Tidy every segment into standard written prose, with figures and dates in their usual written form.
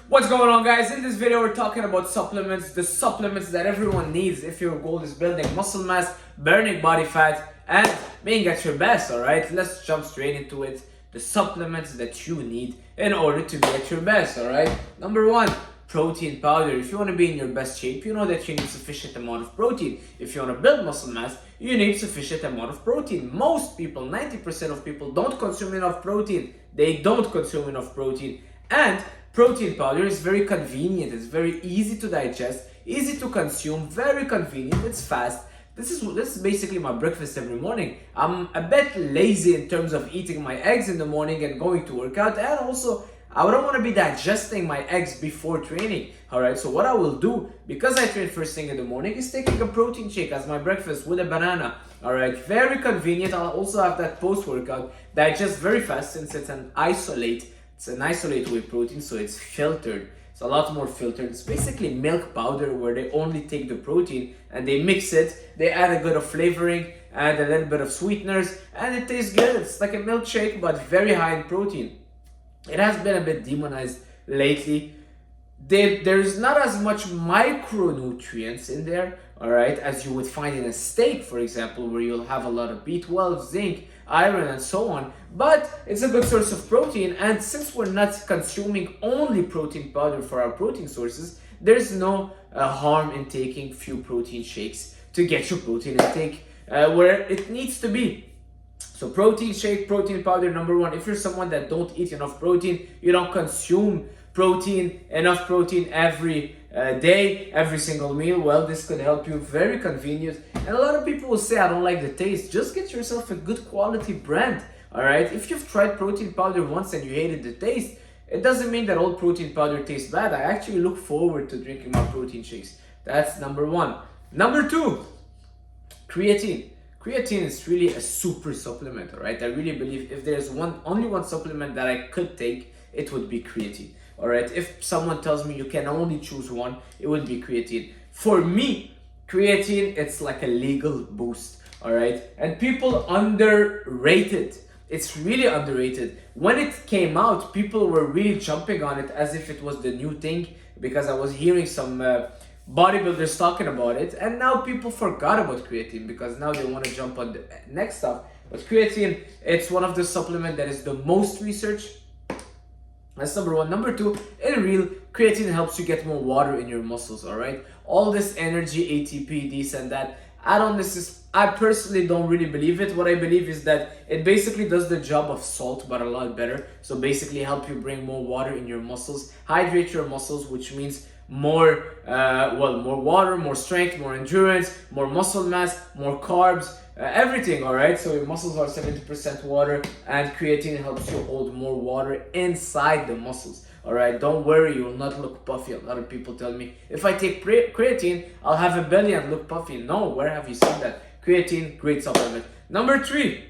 What's going on, guys? In this video we're talking about supplements, the supplements that everyone needs if your goal is building muscle mass, burning body fat, and being at your best. Alright, let's jump straight into it. The supplements that you need in order to be at your best. Alright, number one, protein powder. If you want to be in your best shape, you know that you need sufficient amount of protein. If you want to build muscle mass, you need sufficient amount of protein. Most people, 90% of people, don't consume enough protein. They don't consume enough protein. And protein powder is very convenient. It's very easy to digest, easy to consume, very convenient. It's fast. This is basically my breakfast every morning. I'm a bit lazy in terms of eating my eggs in the morning and going to work out, and also I don't want to be digesting my eggs before training. Alright, so what I will do, because I train first thing in the morning, is taking a protein shake as my breakfast with a banana. Alright, very convenient. I'll also have that post-workout. Digest very fast since it's an isolate. It's an isolate whey protein, so it's filtered. It's a lot more filtered. It's basically milk powder where they only take the protein and they mix it. They add a bit of flavoring, add a little bit of sweeteners, and it tastes good. It's like a milkshake, but very high in protein. It has been a bit demonized lately. There's not as much micronutrients in there, alright, as you would find in a steak, for example, where you'll have a lot of B12, zinc, iron, and so on. But it's a good source of protein, and since we're not consuming only protein powder for our protein sources, there's no harm in taking few protein shakes to get your protein intake where it needs to be. So protein shake, protein powder, number one. If you're someone that don't eat enough protein, you don't consume enough protein every day, every single meal, well, this could help you. Very convenient. And a lot of people will say, I don't like the taste. Just get yourself a good quality brand. All right, if you've tried protein powder once and you hated the taste, it doesn't mean that all protein powder tastes bad. I actually look forward to drinking my protein shakes. That's number one. Number two, creatine. Creatine is really a super supplement, all right? I really believe if there's only one supplement that I could take, it would be creatine, all right? If someone tells me you can only choose one, it would be creatine. For me, creatine, it's like a legal boost, all right? And people underrate it. It's really underrated. When it came out, people were really jumping on it as if it was the new thing, because I was hearing some bodybuilders talking about it, and now people forgot about creatine because now they want to jump on the next stuff. But creatine, it's one of the supplements that is the most researched. That's number one. Number two, in real, creatine helps you get more water in your muscles, all right? All this energy, ATP, this and that, I personally don't really believe it. What I believe is that it basically does the job of salt, but a lot better. So basically help you bring more water in your muscles, hydrate your muscles, which means more water, more strength, more endurance, more muscle mass, more carbs, everything, all right? So your muscles are 70% water, and creatine helps you hold more water inside the muscles, all right? Don't worry, you will not look puffy. A lot of people tell me, if I take creatine, I'll have a belly and look puffy. No, where have you seen that? Creatine, great supplement. Number three,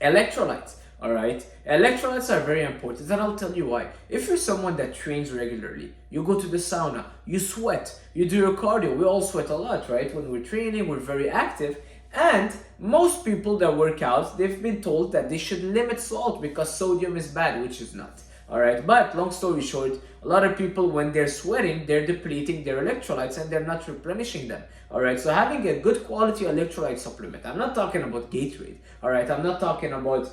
electrolytes. All right, electrolytes are very important, and I'll tell you why. If you're someone that trains regularly, you go to the sauna, you sweat, you do your cardio. We all sweat a lot, right? When we're training, we're very active. And most people that work out, they've been told that they should limit salt because sodium is bad, which is not. All right, but long story short, a lot of people, when they're sweating, they're depleting their electrolytes and they're not replenishing them. All right, so having a good quality electrolyte supplement, I'm not talking about Gatorade, all right, I'm not talking about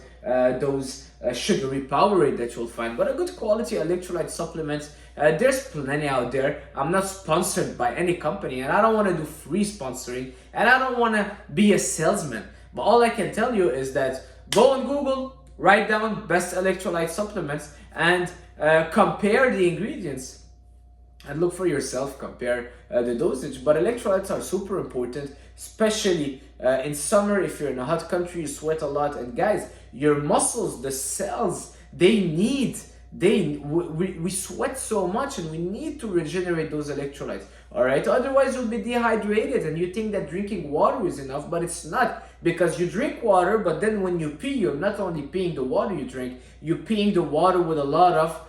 those sugary Powerade that you'll find, but a good quality electrolyte supplements, there's plenty out there. I'm not sponsored by any company, and I don't want to do free sponsoring, and I don't want to be a salesman, but all I can tell you is that go on Google, write down best electrolyte supplements, and compare the ingredients and look for yourself, compare the dosage. But electrolytes are super important, especially in summer. If you're in a hot country, you sweat a lot, and guys, your muscles, the cells, we sweat so much, and we need to regenerate those electrolytes, all right? Otherwise you'll be dehydrated and you think that drinking water is enough, but it's not, because you drink water, but then when you pee, you're not only peeing the water you drink, you're peeing the water with a lot of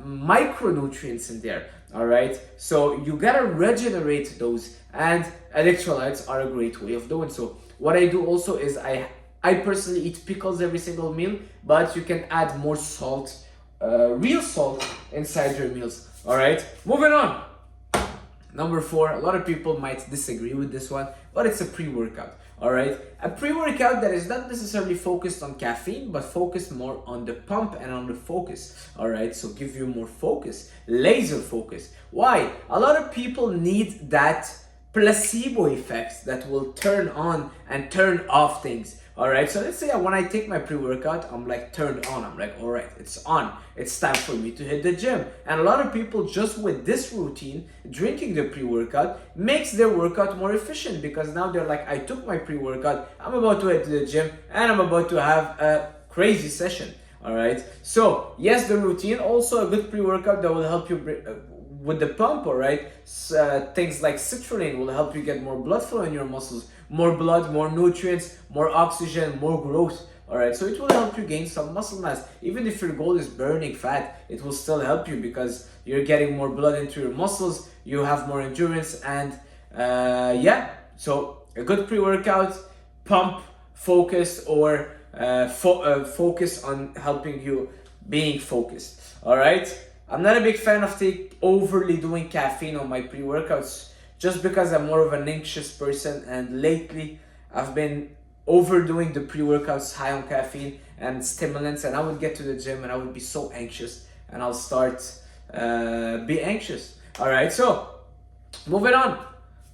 micronutrients in there, all right? So you gotta regenerate those, and electrolytes are a great way of doing so. What I do also is I personally eat pickles every single meal, but you can add more salt real salt inside your meals. All right, moving on. Number 4, a lot of people might disagree with this one, but it's a pre-workout. All right, a pre-workout that is not necessarily focused on caffeine, but focused more on the pump and on the focus. All right, so give you more focus, laser focus. Why? A lot of people need that placebo effect that will turn on and turn off things. All right, so let's say when I take my pre-workout, I'm like turned on. I'm like, all right, it's on. It's time for me to hit the gym. And a lot of people just with this routine, drinking the pre-workout, makes their workout more efficient, because now they're like, I took my pre-workout, I'm about to head to the gym, and I'm about to have a crazy session. All right, so yes, the routine, also a good pre-workout that will help you with the pump. All right, things like citrulline will help you get more blood flow in your muscles, more blood, more nutrients, more oxygen, more growth. All right, so it will help you gain some muscle mass. Even if your goal is burning fat, it will still help you, because you're getting more blood into your muscles, you have more endurance, and yeah, so a good pre-workout, pump, focus, or focus on helping you being focused. All right, I'm not a big fan of overly doing caffeine on my pre-workouts, just because I'm more of an anxious person, and lately I've been overdoing the pre-workouts high on caffeine and stimulants, and I would get to the gym and I would be so anxious, and I'll start be anxious. All right, so moving on.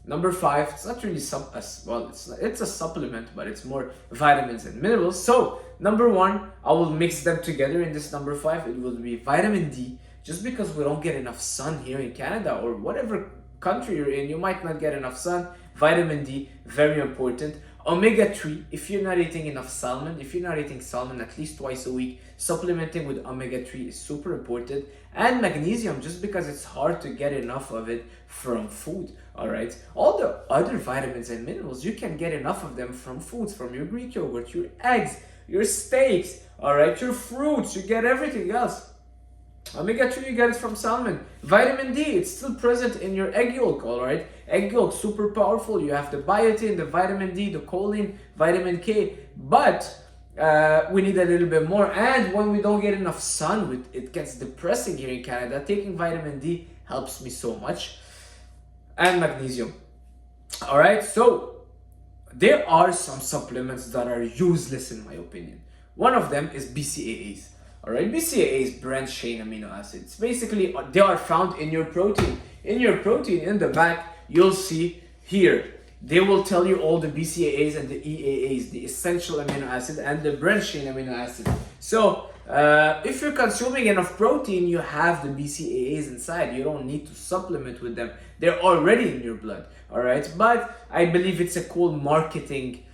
Number 5, it's not really it's a supplement, but it's more vitamins and minerals. So number 1, I will mix them together in this number 5. It will be vitamin D, just because we don't get enough sun here in Canada, or whatever country you're in, you might not get enough sun. Vitamin D, very important. Omega-3, if you're not eating enough salmon, if you're not eating salmon at least twice a week, supplementing with omega-3 is super important. And magnesium, just because it's hard to get enough of it from food. All right, all the other vitamins and minerals, you can get enough of them from foods, from your Greek yogurt, your eggs, your steaks, all right, your fruits, you get everything else. Omega-3, you get it from salmon. Vitamin D, it's still present in your egg yolk, all right? Egg yolk, super powerful. You have the biotin, the vitamin D, the choline, vitamin K. But we need a little bit more. And when we don't get enough sun, it gets depressing here in Canada. Taking vitamin D helps me so much. And magnesium. All right, so there are some supplements that are useless in my opinion. One of them is BCAAs. All right, BCAAs, branched chain amino acids. Basically, they are found in your protein. In your protein, in the back, you'll see here, they will tell you all the BCAAs and the EAAs, the essential amino acid and the branched chain amino acid. So, if you're consuming enough protein, you have the BCAAs inside. You don't need to supplement with them. They're already in your blood. All right, but I believe it's a cool marketing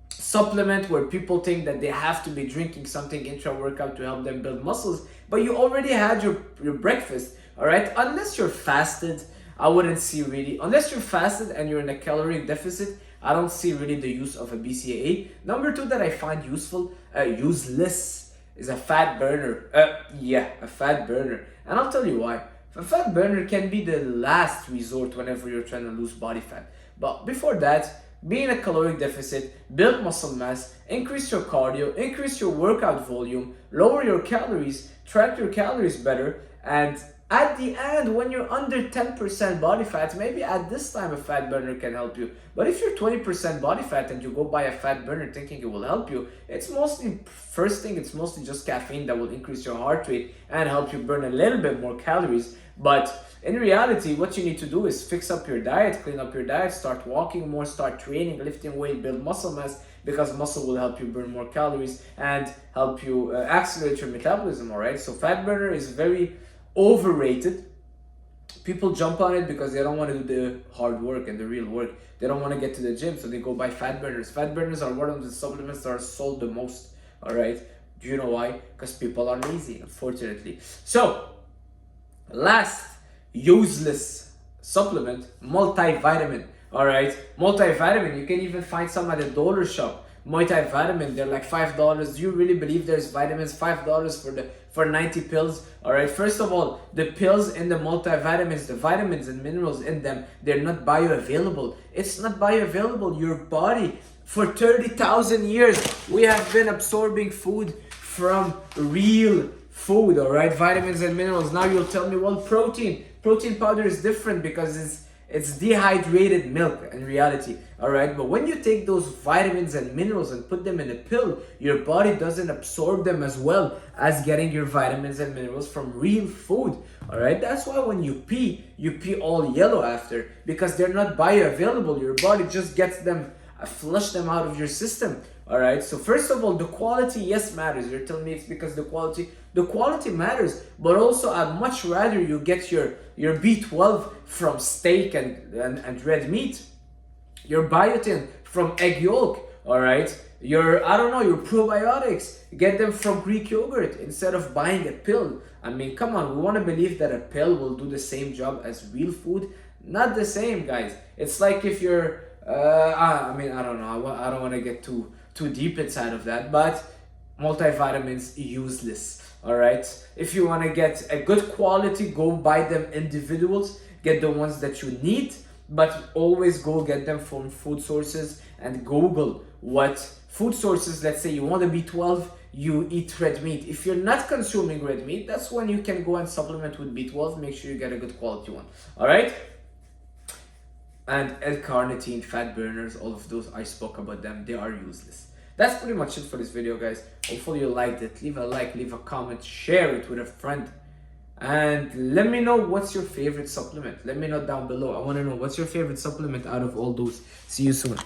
supplement where people think that they have to be drinking something intra-workout to help them build muscles, but you already had your breakfast. All right, unless you're fasted, I wouldn't see really, unless you're fasted and you're in a caloric deficit, I don't see really the use of a BCAA. Number 2 that I find useless is a fat burner. A fat burner, and I'll tell you why. A fat burner can be the last resort whenever you're trying to lose body fat, but before that, be in a caloric deficit, build muscle mass, increase your cardio, increase your workout volume, lower your calories, track your calories better, and at the end, when you're under 10% body fat, maybe at this time a fat burner can help you. But if you're 20% body fat and you go buy a fat burner thinking it will help you, it's mostly just caffeine that will increase your heart rate and help you burn a little bit more calories. But in reality, what you need to do is fix up your diet, clean up your diet, start walking more, start training, lifting weight, build muscle mass, because muscle will help you burn more calories and help you accelerate your metabolism, all right? So fat burner is very overrated. People jump on it because they don't want to do the hard work and the real work. They don't want to get to the gym, so they go buy fat burners. Fat burners are one of the supplements that are sold the most, all right? Do you know why? Because people are lazy, unfortunately. So, last useless supplement, multivitamin. All right, multivitamin, you can even find some at the dollar shop. Multivitamin, they're like $5. Do you really believe there's vitamins? $5 for 90 pills? All right, first of all, the pills in the multivitamins, the vitamins and minerals in them, they're not bioavailable. It's not bioavailable. Your body, for 30,000 years, we have been absorbing food from real food, all right? Vitamins and minerals. Now you'll tell me, well, protein powder is different because it's dehydrated milk in reality, all right? But when you take those vitamins and minerals and put them in a pill, your body doesn't absorb them as well as getting your vitamins and minerals from real food, all right? That's why when you pee all yellow after, because they're not bioavailable. Your body just gets them, flush them out of your system, all right? So first of all, the quality, yes, matters. You're telling me it's because the quality matters, but also I'd much rather you get your B12 from steak and red meat, your biotin from egg yolk, all right? Your probiotics, get them from Greek yogurt instead of buying a pill. I mean, come on, we want to believe that a pill will do the same job as real food. Not the same, guys. It's like if you're I don't know, I don't want to get too deep inside of that, but multivitamins useless, all right? If you want to get a good quality, go buy them individuals, get the ones that you need, but always go get them from food sources and Google what food sources. Let's say you want a B12, you eat red meat. If you're not consuming red meat, that's when you can go and supplement with B12. Make sure you get a good quality one, all right? And L-carnitine, fat burners, all of those, I spoke about them, they are useless. That's pretty much it for this video, guys. Hopefully you liked it. Leave a like, leave a comment, share it with a friend. And let me know what's your favorite supplement. Let me know down below. I want to know what's your favorite supplement out of all those. See you soon.